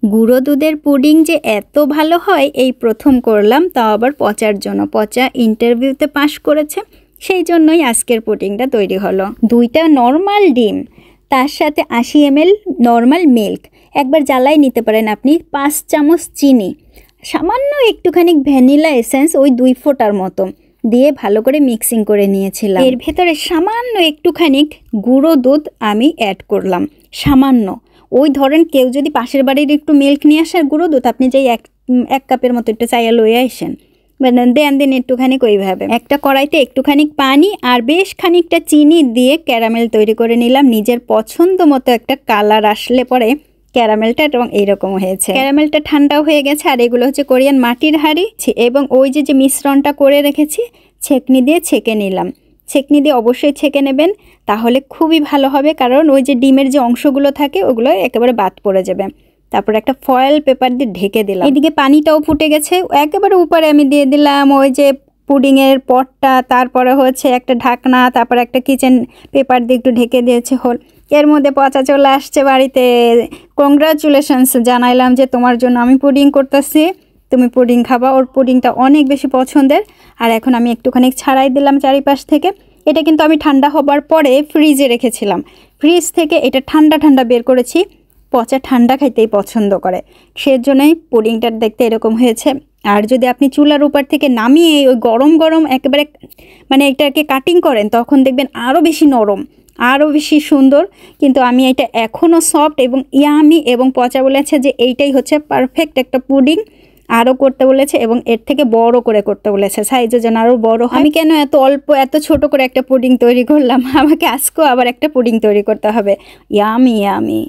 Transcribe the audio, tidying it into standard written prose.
গুঁড়ো দুধের পুডিং যে এত ভালো হয় এই প্রথম করলাম, তাও আবার পচার জন্য। পচা ইন্টারভিউতে পাশ করেছে, সেই জন্যই আজকের পুডিংটা তৈরি হলো। 2টা নর্মাল ডিম, তার সাথে 80 ml নর্মাল মিল্ক, একবার জ্বালাই নিতে পারেন আপনি। 5 চামচ চিনি, সামান্য একটুখানি ভ্যানিলা এসেন্স, ওই 2 ফোঁটার মতো দিয়ে ভালো করে মিক্সিং করে নিয়েছিলাম। এর ভেতরে সামান্য একটুখানি গুঁড়ো দুধ আমি অ্যাড করলাম, সামান্য। ওই ধরেন কেউ যদি পাশের বাড়ির একটু মিল্ক নিয়ে আসার গুঁড়ো দুধ, আপনি যেই এক কাপের মতো একটু চাইয়া লইয়া আসেন, দেন একটুখানি ওইভাবে একটা কড়াইতে একটুখানি পানি আর বেশ খানিকটা চিনি দিয়ে ক্যারামেল তৈরি করে নিলাম। নিজের পছন্দ মতো একটা কালার আসলে পরে ক্যারামেলটা এবং এইরকম হয়েছে। ক্যারামেলটা ঠান্ডাও হয়ে গেছে। আর এগুলো হচ্ছে কোরিয়ান মাটির হাঁড়ি, এবং ওই যে মিশ্রণটা করে রেখেছি ছেঁকনি দিয়ে ছেঁকে নিলাম। ছেঁকনি দিয়ে অবশ্যই ছেঁকে নেবেন, তাহলে খুবই ভালো হবে, কারণ ওই যে ডিমের যে অংশগুলো থাকে ওগুলো একেবারে বাদ পড়ে যাবে। তারপর একটা ফয়েল পেপার দিয়ে ঢেকে দিলাম। এদিকে পানিটাও ফুটে গেছে, একেবারে উপরে আমি দিয়ে দিলাম ওই যে পুডিংয়ের পটটা, তারপরে হচ্ছে একটা ঢাকনা, তারপর একটা কিচেন পেপার দিয়ে একটু ঢেকে দিয়েছে হল। এর মধ্যে পচা চলে আসছে বাড়িতে। কংগ্রাচুলেশনস জানাইলাম যে তোমার জন্য আমি পুডিং করতেছি, তুমি পুডিং খাবা। ওর পুডিংটা অনেক বেশি পছন্দের। আর এখন আমি একটুখানি ছাড়াই দিলাম চারিপাশ থেকে। এটা কিন্তু আমি ঠান্ডা হবার পরে ফ্রিজে রেখেছিলাম, ফ্রিজ থেকে এটা ঠান্ডা ঠান্ডা বের করেছি। পচা ঠান্ডা খাইতেই পছন্দ করে, সেজন্যই পুডিংটা দেখতে এরকম হয়েছে। আর যদি আপনি চুলার উপর থেকে নামিয়ে ওই গরম গরম একেবারে মানে এটাকে কাটিং করেন, তখন দেখবেন আরও বেশি নরম, আরও বেশি সুন্দর। কিন্তু আমি এটা এখনও সফট এবং ইয়ামি, এবং পচা বলেছে যে এইটাই হচ্ছে পারফেক্ট একটা পুডিং। আরও করতে বলেছে এবং এর থেকে বড় করে করতে বলেছে, সাইজে যেন আরও বড় হয়। আমি কেন এত ছোট করে একটা পুডিং তৈরি করলাম, আমাকে আজকেও আবার একটা পুডিং তৈরি করতে হবে। Yummy yummy.